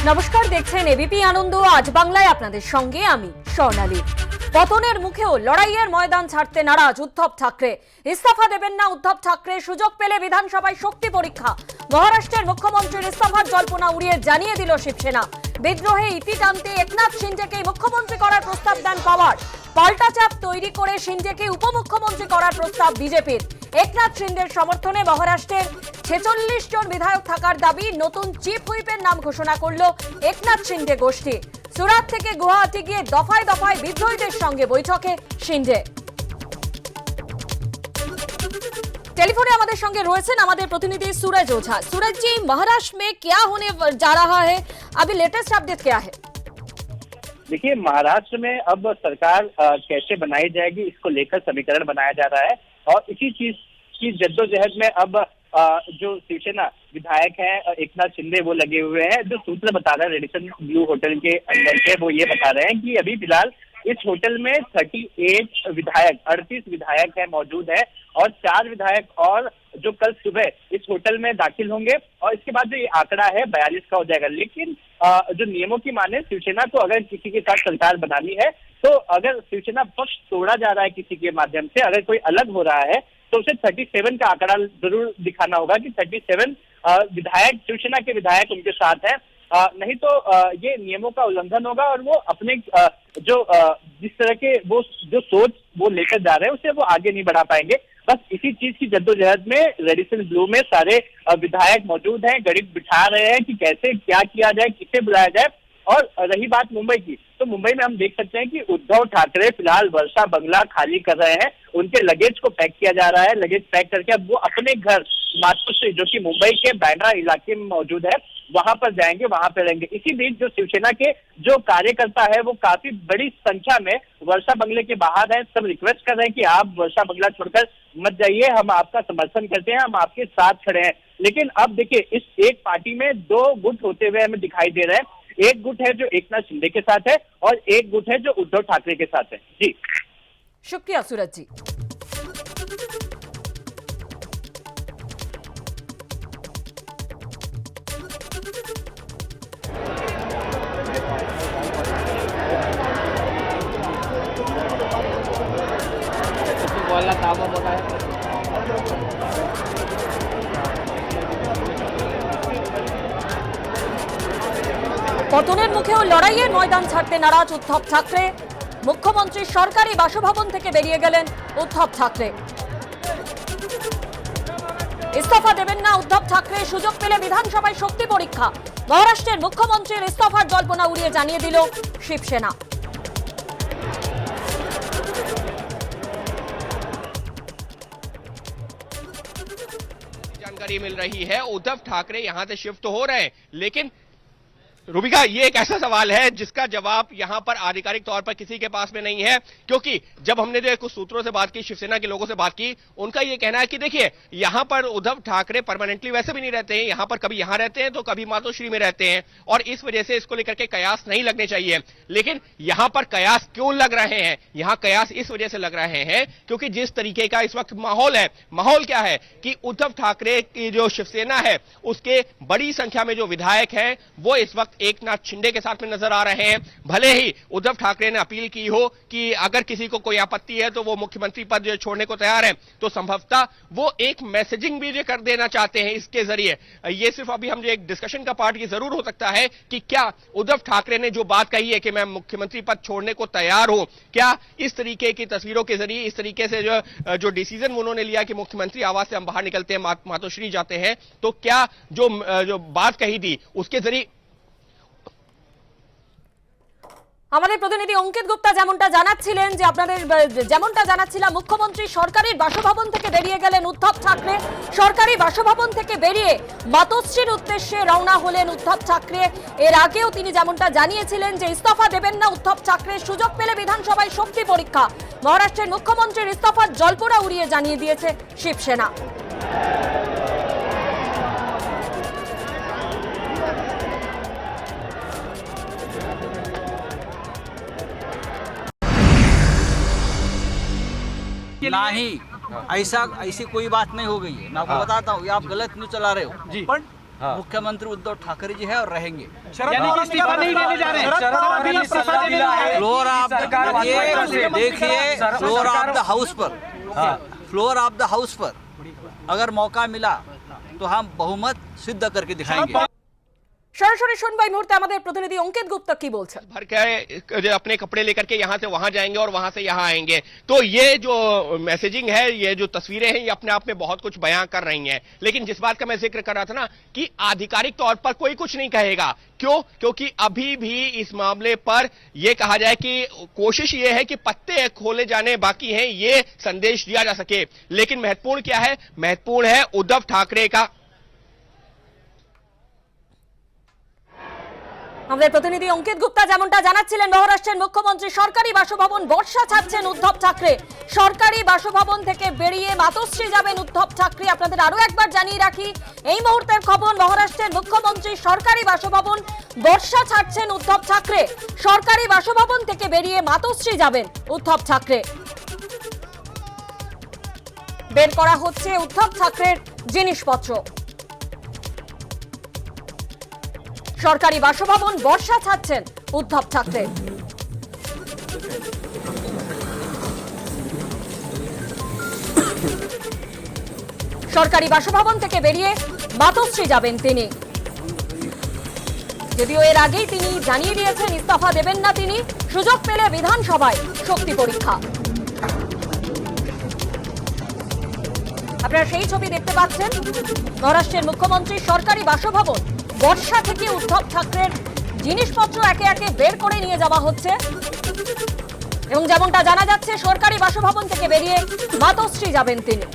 নমস্কার, দেখছেন এবিপি আনন্দ। আজ বাংলায় আপনাদের সঙ্গে আমি স্বর্ণালী। পতনের মুখেও লড়াইয়ের ময়দান ছাড়তে নারাজ উদ্ধব ঠাকরে। ইস্তফা দেবেন না উদ্ধব ঠাকরে। সুযোগ পেলে বিধানসভায় শক্তি পরীক্ষা। মহারাষ্ট্রের মুখ্যমন্ত্রীর ইস্তফার জল্পনা উড়িয়ে জানিয়ে দিল শিবসেনা। বিদ্রোহে ইতি টানতে একনাথ শিন্ডেকে মুখ্যমন্ত্রী করার প্রস্তাব দেন পাওয়ার। পাল্টা চাপ তৈরি করে শিন্ডেকে উপমুখ্যমন্ত্রী করার প্রস্তাব বিজেপির। একনাথ শিন্ডের সমর্থনে মহারাষ্ট্রের 46 জন বিধায়ক থাকার দাবি। নতুন চিফ হুইপের নাম ঘোষণা করল একনাথ শিন্ডে গোষ্ঠী। সুরাত থেকে গুয়াহাটি গিয়ে দফায় দফায় বিদ্রোহীদের সঙ্গে বৈঠকে শিন্ডে। टेलीफोन हमारे संगे रয়েছেন আমাদের প্রতিনিধি सूरज ओझा। सूरज जी, महाराष्ट्र में क्या होने जा रहा है, अभी लेटेस्ट अपडेट क्या है? देखिए, महाराष्ट्र में अब सरकार कैसे बनाई जाएगी इसको लेकर समीकरण बनाया जा रहा है और इसी चीज की जद्दोजहद में अब जो शिवसेना विधायक हैं एकनाथ शिंदे वो लगे हुए हैं। जो सूत्र बता रहे हैं रेडिसन ब्लू होटल के अंदर से, वो ये बता रहे हैं कि अभी फिलहाल इस होटल में 38 विधायक है मौजूद है और 4 विधायक और जो कल सुबह इस होटल में दाखिल होंगे और इसके बाद जो ये आंकड़ा है 42 का हो जाएगा। लेकिन जो नियमों की माने शिवसेना को अगर किसी के साथ सरकार बनानी है तो अगर शिवसेना पक्ष तोड़ा जा रहा है किसी के माध्यम से, अगर कोई अलग हो रहा है तो उसे 37 का आंकड़ा जरूर दिखाना होगा कि 37 विधायक शिवसेना के विधायक उनके साथ हैं। नहीं तो ये नियमों का उल्लंघन होगा और वो अपने जो जिस तरह के वो जो सोच वो लेकर जा रहे हैं उसे वो आगे नहीं बढ़ा पाएंगे। बस इसी चीज की जद्दोजहद में रेडिसन ब्लू में सारे विधायक मौजूद हैं, गणित बिठा रहे हैं कि कैसे क्या किया जाए, किसे बुलाया जाए। और रही बात मुंबई की, तो मुंबई में हम देख सकते हैं कि उद्धव ठाकरे फिलहाल वर्षा बंगला खाली कर रहे हैं। उनके लगेज को पैक किया जा रहा है। लगेज पैक करके अब वो अपने घर मातोश्री जो कि मुंबई के बांद्रा इलाके में मौजूद है वहां पर जाएंगे, वहां पर रहेंगे। इसी बीच जो शिवसेना के जो कार्यकर्ता है वो काफी बड़ी संख्या में वर्षा बंगले के बाहर है। सब रिक्वेस्ट कर रहे हैं कि आप वर्षा बंगला छोड़कर मत जाइए, हम आपका समर्थन करते हैं, हम आपके साथ खड़े हैं। लेकिन अब देखिए, इस एक पार्टी में 2 गुट होते हुए हमें दिखाई दे रहे हैं। एक गुट है जो एकनाथ शिंदे के साथ है और एक गुट है जो उद्धव ठाकरे के साथ है। जी शुक्रिया सूरज जी। পতনের মুখেও লড়াইয়ের ময়দান ছাড়তে নারাজ উদ্ধব ঠাকরে। মুখ্যমন্ত্রীর সরকারি বাসভবন থেকে বেরিয়ে গেলেন উদ্ধব ঠাকরে। ইস্তফা দেবেন না উদ্ধব ঠাকরে। সুযোগ পেলে বিধানসভায় শক্তি পরীক্ষা। মহারাষ্ট্রের মুখ্যমন্ত্রীর ইস্তফার জল্পনা উড়িয়ে জানিয়ে দিল শিবসেনা। जानकारी मिल रही है उद्धव ठाकरे यहां से शिफ्ट हो रहे हैं, लेकिन रूबिका, ये एक ऐसा सवाल है जिसका जवाब यहां पर आधिकारिक तौर पर किसी के पास में नहीं है, क्योंकि जब हमने जो कुछ सूत्रों से बात की, शिवसेना के लोगों से बात की, उनका ये कहना है कि देखिए, यहां पर उद्धव ठाकरे परमानेंटली वैसे भी नहीं रहते हैं। यहां पर कभी यहां रहते हैं तो कभी मातोश्री में रहते हैं और इस वजह से इसको लेकर के कयास नहीं लगने चाहिए। लेकिन यहां पर कयास क्यों लग रहे हैं? यहां कयास इस वजह से लग रहे हैं क्योंकि जिस तरीके का इस वक्त माहौल है, माहौल क्या है कि उद्धव ठाकरे की जो शिवसेना है उसके बड़ी संख्या में जो विधायक हैं वो इस वक्त एकनाथ शिंदे के साथ में नजर आ रहे हैं। भले ही उद्धव ठाकरे ने अपील की हो कि अगर किसी को कोई आपत्ति है तो वो मुख्यमंत्री पद छोड़ने को तैयार है, तो संभवतः वो एक मैसेजिंग भी कर देना चाहते हैं इसके जरिए। ये सिर्फ अभी हम जो एक डिस्कशन का पार्ट ये जरूर हो सकता है कि क्या उद्धव ठाकरे ने जो बात कही है कि मैं मुख्यमंत्री पद छोड़ने को तैयार हूं, क्या इस तरीके की तस्वीरों के जरिए, इस तरीके से जो डिसीजन उन्होंने लिया कि मुख्यमंत्री आवास से हम बाहर निकलते हैं, मातोश्री जाते हैं, तो क्या जो बात कही थी उसके जरिए আমাদের প্রতিনিধি অঙ্কিত গুপ্তা যেমনটা জানাচ্ছিলেন যে আপনাদের যেমনটা জানাচ্ছিলাম, মুখ্যমন্ত্রী সরকারি বাসভবন থেকে বেরিয়ে গেলেন উদ্ধব ঠাকরে। সরকারি বাসভবন থেকে বেরিয়ে মাতোশ্রীর উদ্দেশ্যে রওনা হলেন উদ্ধব ঠাকরে। এর আগেও তিনি যেমনটা জানিয়েছিলেন যে ইস্তফা দেবেন না উদ্ধব ঠাকরে। সুযোগ পেলে বিধানসভায় শক্তি পরীক্ষা। মহারাষ্ট্রের মুখ্যমন্ত্রীর ইস্তফার জল্পনা উড়িয়ে জানিয়ে দিয়েছে শিবসেনা। नहीं, ऐसी कोई बात नहीं हो गई है। मैं आपको बताता हूँ, आप गलत न्यूज चला रहे हो। जी। पर मुख्यमंत्री उद्धव ठाकरे जी है और रहेंगे। यानी कि इस्तीफा नहीं लेने जा रहे हैं। फ्लोर ऑफ देखिए, फ्लोर ऑफ द हाउस पर, फ्लोर ऑफ द हाउस पर अगर मौका मिला तो हम बहुमत सिद्ध करके दिखाएंगे। সরাসরি শুনবো এই মুহূর্তে আমাদের প্রতিনিধি অঙ্কিত গুপ্তা কি বলছেন। भर के जो अपने कपड़े लेकर के यहाँ से वहां जाएंगे और वहां से यहाँ आएंगे, तो ये जो मैसेजिंग है, ये जो तस्वीरें हैं, ये अपने आप में बहुत कुछ बयां कर रही हैं। लेकिन जिस बात का मैं जिक्र कर रहा था ना कि आधिकारिक तौर पर कोई कुछ नहीं कहेगा, क्यों? क्योंकि अभी भी इस मामले पर यह कहा जाए कि कोशिश ये है कि पत्ते खोले जाने बाकी हैं, ये संदेश दिया जा सके। लेकिन महत्वपूर्ण क्या है? महत्वपूर्ण है उद्धव ठाकरे का। আমাদের প্রতিনিধি অঙ্কিত গুপ্তা যেমনটা জানাচ্ছিলেন, মহারাষ্ট্রের মুখ্যমন্ত্রী সরকারি বাসভবন বর্ষা ছাড়ছেন উদ্ধব ঠাকরে। সরকারি বাসভবন থেকে বেরিয়ে মাতোশ্রী যাবেন উদ্ধব ঠাকরে। আপনাদের আরো একবার জানিয়ে রাখি, এই মুহূর্তের খবর, মহারাষ্ট্রের মুখ্যমন্ত্রী সরকারি বাসভবন বর্ষা ছাড়ছেন উদ্ধব ঠাকরে। সরকারি বাসভবন থেকে বেরিয়ে মাতোশ্রী যাবেন উদ্ধব ঠাকরে। বের করা হচ্ছে উদ্ধব ঠাকরের জিনিসপত্র। সরকারি বাসভবন বর্ষা ছাড়ছেন উদ্ধব ঠাকরে। সরকারি বাসভবন থেকে বেরিয়ে মাতোশ্রী যাবেন তিনি। যদিও এর আগেই তিনি জানিয়ে দিয়েছেন ইস্তফা দেবেন না তিনি। সুযোগ পেলে বিধানসভায় শক্তি পরীক্ষা। আপনারা সেই ছবি দেখতে পাচ্ছেন, মহারাষ্ট্রের মুখ্যমন্ত্রী সরকারি বাসভবন বর্ষা থেকে উদ্ধব ঠাকরের জিনিসপত্র একে একে বের করে নিয়ে যাওয়া হচ্ছে এবং যেমনটা জানা যাচ্ছে সরকারি বাসভবন থেকে বেরিয়ে মাতোশ্রী যাবেন তিনি।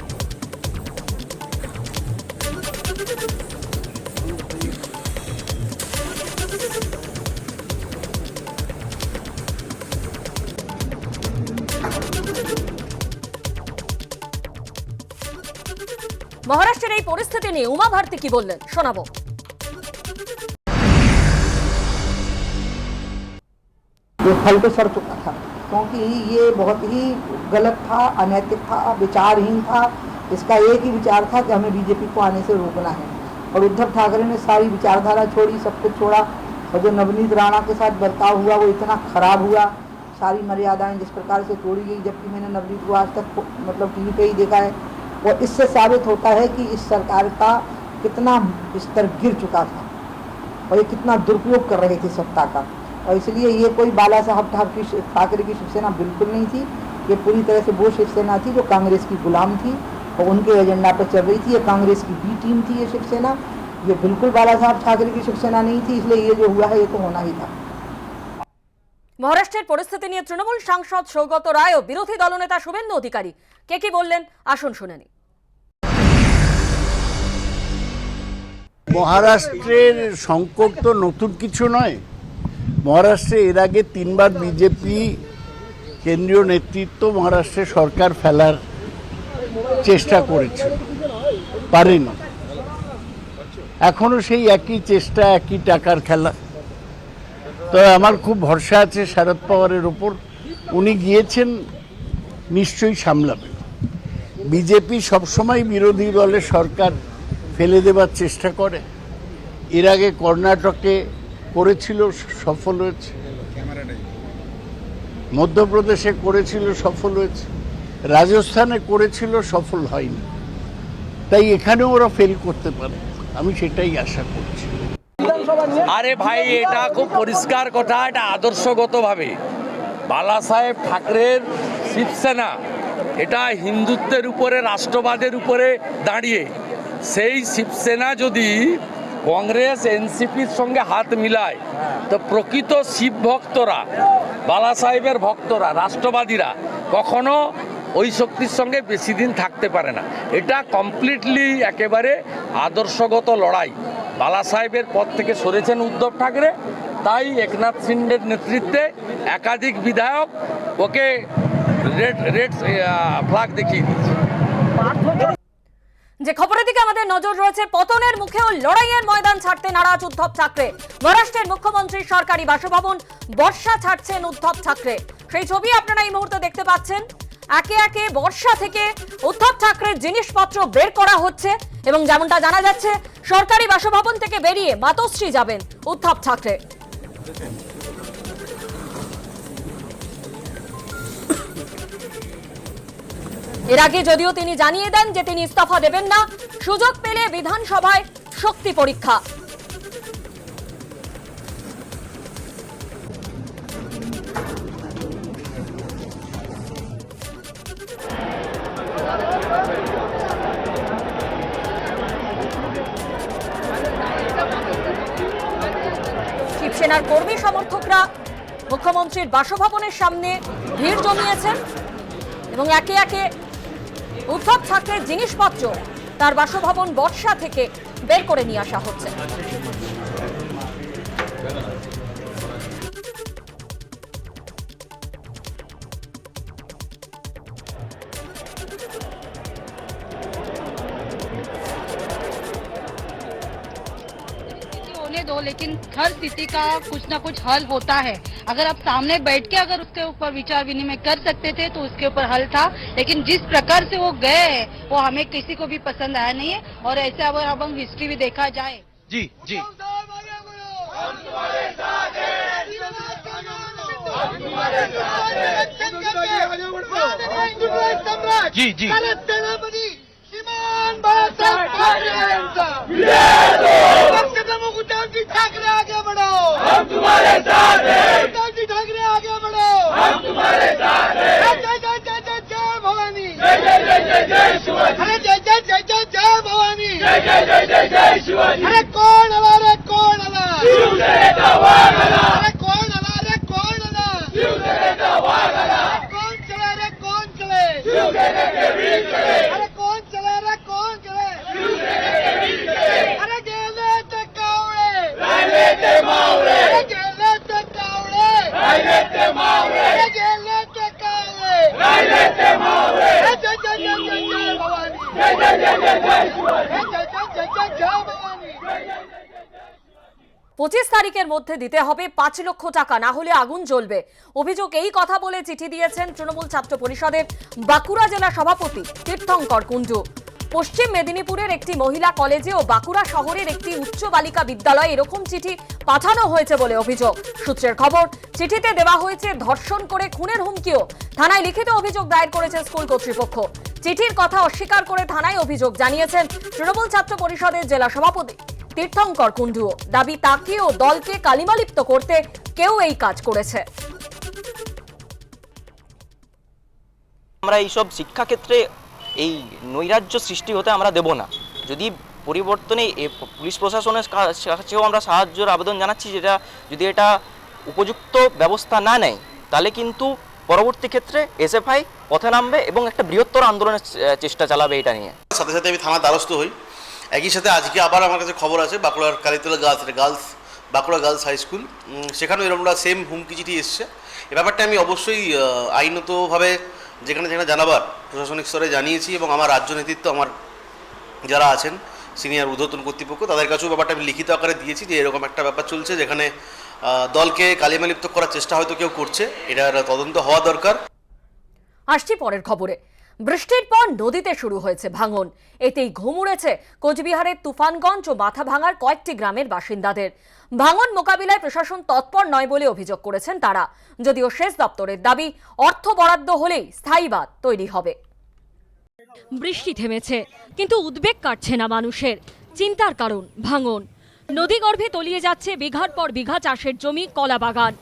মহারাষ্ট্রের এই পরিস্থিতি নিয়ে উমা ভারতী কি বললেন শোনাবো। ये फल तो सड़ चुका था, क्योंकि ये बहुत ही गलत था, अनैतिक था, विचारहीन था। इसका एक ही विचार था कि हमें बीजेपी को आने से रोकना है, और उद्धव ठाकरे ने सारी विचारधारा छोड़ी, सब कुछ छोड़ा। और जो नवनीत राणा के साथ बर्ताव हुआ वो इतना खराब हुआ, सारी मर्यादाएं जिस प्रकार से तोड़ी गई, जबकि मैंने नवनीत को आज तक मतलब टीवी पे ही देखा है। और इससे साबित होता है कि इस सरकार का कितना स्तर गिर चुका था और ये कितना दुरुपयोग कर रहे थे सत्ता का। और इसलिए ये कोई बाला साहब ठाकरे की शिवसेना बिल्कुल नहीं थी। ये पूरी तरह से वो शिवसेना थी जो कांग्रेस की गुलाम थी और उनके एजेंडा पर चल रही थी। ये कांग्रेस की बी टीम थी ये शिवसेना, ये बिल्कुल बाला साहब ठाकरे की शिवसेना नहीं थी। इसलिए ये जो हुआ है ये तो होना ही था। মহারাষ্ট্রের পরিস্থিতি নিয়ে তৃণমূল সাংসদ সৌগত রায় ও বিরোধী দলনেতা শুভেন্দু অধিকারী কে কি বললেন আসুন শুনে নিই। মহারাষ্ট্রের সংকট তো নতুন কিছু নয়। মহারাষ্ট্রে এর আগে 3 বার বিজেপি কেন্দ্রীয় নেতৃত্ব মহারাষ্ট্রে সরকার ফেলার চেষ্টা করেছে, পারেনি। এখনো সেই একই চেষ্টা, একই টাকার খেলা। তো আমার খুব ভরসা আছে শরদ পাওয়ারের ওপর, উনি গিয়েছেন, নিশ্চয়ই সামলাবেন। বিজেপি সবসময় বিরোধী দলের সরকার ফেলে দেবার চেষ্টা করে। এর আগে কর্ণাটকে করেছিল, সফল হয়েছে। মধ্যপ্রদেশে করেছিল, সফল হয়েছে। রাজস্থানে করেছিল, সফল হয়নি। তাই এখানেও ওরা ফেল করতে পারে, আমি সেটাই আশা করছি। আরে ভাই, এটা খুব পরিষ্কার কথা, এটা আদর্শগতভাবে বালা সাহেব ঠাকরের শিবসেনা, এটা হিন্দুত্বের উপরে, রাষ্ট্রবাদের উপরে দাঁড়িয়ে। সেই শিবসেনা যদি কংগ্রেস এনসিপির সঙ্গে হাত মিলায়, তো প্রকৃত শিব ভক্তরা, বালা সাহেবের ভক্তরা, রাষ্ট্রবাদীরা কখনো ওই শক্তির সঙ্গে বেশি দিন থাকতে পারে না। এটা কমপ্লিটলি একেবারে আদর্শগত লড়াই। বালা সাহেবের পদ থেকে সরেছেন উদ্ধব ঠাকরে, তাই একনাথ শিন্ডের নেতৃত্বে একাধিক বিধায়ক ওকে রেড ফ্ল্যাগ দেখিয়ে দিয়েছে। যে খবরের দিকে আমাদের নজর রয়েছে, পতনের মুখেও লড়াইয়ের ময়দান ছাড়তে নারাজ উদ্ধব ঠাকরে। মহারাষ্ট্রের মুখ্যমন্ত্রী সরকারি বাসভবন বর্ষা ছাড়ছেন উদ্ধব ঠাকরে। সেই ছবি আপনারা এই মুহূর্তে দেখতে পাচ্ছেন। একে একে বর্ষা থেকে উদ্ধব ঠাকরের জিনিসপত্র বের করা হচ্ছে এবং যেমনটা জানা যাচ্ছে সরকারি বাসভবন থেকে বেরিয়ে মাতোশ্রী যাবেন উদ্ধব ঠাকরে। এর আগে যদিও তিনি জানিয়ে দেন যে তিনি ইস্তফা দেবেন না, সুযোগ পেলে বিধানসভায় শক্তি পরীক্ষা। শিবসেনার কর্মী সমর্থকরা মুখ্যমন্ত্রীর বাসভবনের সামনে ভিড় জমিয়েছেন এবং একে একে উদ্ধব ঠাকরের জিনিসপত্র তার বাসভবন বর্ষা থেকে বের করে নিয়ে আসা হচ্ছে। होने दो, लेकिन हर स्थिति का कुछ ना कुछ हल होता है। अगर आप सामने बैठ के अगर उसके ऊपर विचार विनिमय कर सकते थे तो उसके ऊपर हल था, लेकिन जिस प्रकार से वो गए हैं वो हमें किसी को भी पसंद आया नहीं है। और ऐसे अगर अब हम हिस्ट्री भी देखा जाए जी जी जी जी ठाकरे आगे बढ़ो, हम तुम्हारे साथ हैं। ठाकरे आगे बढ़ो, हम तुम्हारे साथ हैं। जय जय जय जय जय भवानी, जय जय जय जय जय शिवाजी, अरे जय जय जय जय जय भवानी, जय जय जय जय जय शिवाजी। अरे कौन अला रे कौन अला, शिवसेनेचा वाघ अला, अरे कौन अला रे कौन अला, शिवसेनेचा वाघ अला। कौन चले रे कौन चले, शिवसेने के वीर चले। अरे कौन चले रे कौन चले, शिवसेने के वीर चले। अरे गेले ते कावळे, राहिले ते मावळे, अरे गेले ते कावळे, राहिले ते मावळे, अरे गेले ते कावळे, राहिले ते मावळे। जय जय जय जय जय भवानी, जय जय जय जय जय शिवाजी, जय जय जय जय जय भवानी। 25 তারিখের মধ্যে দিতে হবে 5 লক্ষ টাকা, না হলে আগুন জ্বলবে। অভিযোগ এই কথা বলে চিঠি দিয়েছেন তৃণমূল ছাত্র পরিষদের বাঁকুড়া জেলা সভাপতি তীর্থঙ্কর কুণ্ডু। পশ্চিম মেদিনীপুরের একটি মহিলা কলেজে ও বাঁকুড়া শহরের একটি উচ্চ বালিকা বিদ্যালয়ে এরকম চিঠি পাঠানো হয়েছে বলে অভিযোগ। সূত্রের খবর, চিঠিতে দেওয়া হয়েছে ধর্ষণ করে খুনের হুমকিও। থানায় লিখিত অভিযোগ দায়ের করেছে স্কুল কর্তৃপক্ষ। চিঠির কথা অস্বীকার করে থানায় অভিযোগ জানিয়েছেন তৃণমূল ছাত্র পরিষদের জেলা সভাপতি তীর্থঙ্কর কুণ্ডু। দাবি, তাকে ও দলকে কালিমালিপ্ত করতে কেউ এই কাজ করেছে। আমরা এইসব শিক্ষাক্ষেত্রে এই নৈরাজ্য সৃষ্টি হতে আমরা দেব না। যদি পরিবর্তনে পুলিশ প্রশাসনের কাছেও আমরা সাহায্যের আবেদন জানাচ্ছি, যেটা যদি এটা উপযুক্ত ব্যবস্থা না নেয় তাহলে কিন্তু পরবর্তী ক্ষেত্রে এসএফআই পথে নামবে এবং একটা বৃহত্তর আন্দোলনের চেষ্টা চালাবে এটা নিয়ে। সাথে সাথে আমি থানার দ্বারস্থ হই। একই সাথে আজকে আবার আমার কাছে খবর আছে বাঁকুড়ার Kalitala Bankura girls high school, সেখানেও এরকমটা সেম হুমকি চিঠি এসছে। এ ব্যাপারটা আমি অবশ্যই আইনতভাবে যেখানে যেখানে জানাবার প্রশাসনিক স্তরে জানিয়েছি এবং আমার রাজ্য নেতৃত্ব, আমার যারা আছেন সিনিয়র ঊর্ধ্বতন কর্তৃপক্ষ, তাদের কাছেও ব্যাপারটা আমি লিখিত আকারে দিয়েছি যে এরকম একটা ব্যাপার চলছে যেখানে দলকে কালিমালিপ্ত করার চেষ্টা হয়তো কেউ করছে, এটার তদন্ত হওয়া দরকার। আসছি পরের খবরে। বৃষ্টির পর নদীতে শুরু হয়েছে ভাঙন। এতেই ঘুম উড়েছে কোচবিহারের তুফানগঞ্জ ও মাথাভাঙার কয়েকটি গ্রামের বাসিন্দাদের। ভাঙন মোকাবিলায় প্রশাসন তৎপর নয় বলে অভিযোগ করেছেন তারা। যদিও সেচ দপ্তরের দাবি, অর্থ বরাদ্দ হলেই স্থায়ী বাঁধ তৈরি হবে। বৃষ্টি থেমেছে, কিন্তু উদ্বেগ কাটছে না মানুষের। চিন্তার কারণ ভাঙন। নদীগর্ভে তলিয়ে যাচ্ছে বিঘার পর বিঘা চাষের জমি, কলা বাগান।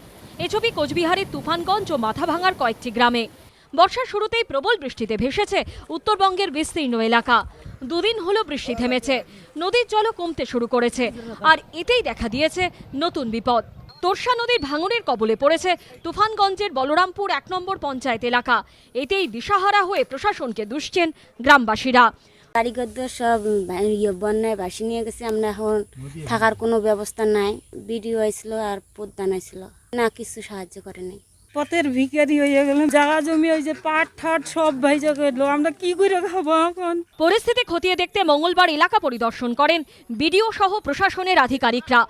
এ ছবি কোচবিহারের তুফানগঞ্জ ও মাথাভাঙার কয়েকটি গ্রামে। বর্ষার শুরুতেই প্রবল বৃষ্টিতে ভেসেছে উত্তরবঙ্গের বিস্তীর্ণ এলাকা। দুদিন হলো বৃষ্টি থেমেছে, নদীর জলও কমতে শুরু করেছে। আর এতেই দেখা দিয়েছে নতুন বিপদ। তোরসা নদীর ভাঙনের কবলে পড়েছে তুফানগঞ্জের বলরামপুর 1 নম্বর পঞ্চায়েত এলাকা। এতেই দিশাহারা হয়ে প্রশাসনকে দুষছেন গ্রামবাসীরা। বাড়িঘর সব বন্যায় ভাসি নিয়ে গেছে, আমরা এখন থাকার কোনো ব্যবস্থা নাই। বিডিও আইছিল আর প্রধান আইছিল, না কিছু সাহায্য করে নাই। পথের ভিখারি হয়ে গেল, জায়গা জমি ওই যে পাট ঠাট সব ভাইজা গেল, আমরা কি করে খাবো এখন? পরিস্থিতি খতিয়ে দেখতে মঙ্গলবার এলাকা পরিদর্শন করেন বিডিও সহ প্রশাসনের আধিকারিকরা।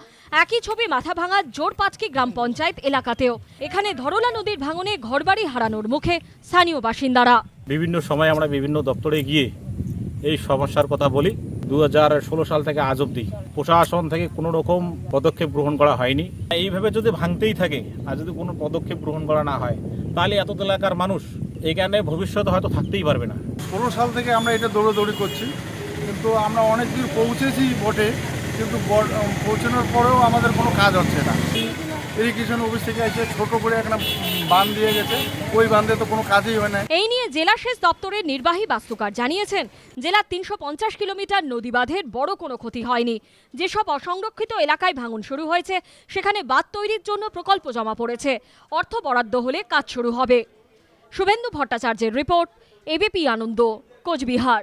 একই ছবি মাথাভাঙার জোরপাঁচকি গ্রাম পঞ্চায়েত এলাকাতেও। এখানে ধরলা নদীর ভাঙনে ঘরবাড়ি হারানোর মুখে স্থানীয় বাসিন্দারা। বিভিন্ন সময় আমরা বিভিন্ন দপ্তরে গিয়ে এই সমস্যার কথা বলি। 2016 সাল থেকে আজ অবধি প্রশাসন থেকে কোনো রকম পদক্ষেপ গ্রহণ করা হয়নি। এইভাবে যদি ভাঙতেই থাকে আর যদি কোনো পদক্ষেপ গ্রহণ করা না হয় তাহলে এত এলাকার মানুষ এখানে ভবিষ্যতে হয়তো থাকতেই পারবে না। 16 সাল থেকে আমরা এটা দৌড়াদৌড়ি করছি, কিন্তু আমরা অনেক দূর পৌঁছেছি বটে, কিন্তু পৌঁছানোর পরেও আমাদের কোনো কাজ হচ্ছে না। ইরিগেশন অফিস থেকে এসে ছোট করে একটা বাঁধ দিয়ে গেছে, ওই বাঁধে তো কোনো কাজই হয় না। এই নিয়ে জেলা সেচ দপ্তরের নির্বাহী বাস্তুকার জানিয়েছেন, জেলার 350 কিলোমিটার নদী বাঁধের বড় কোনো ক্ষতি হয়নি। যেসব অসংরক্ষিত এলাকায় ভাঙন শুরু হয়েছে সেখানে বাঁধ তৈরির জন্য প্রকল্প জমা পড়েছে, অর্থ বরাদ্দ হলে কাজ শুরু হবে। শুভেন্দু ভট্টাচার্যের রিপোর্ট, এবিপি আনন্দ, কোচবিহার।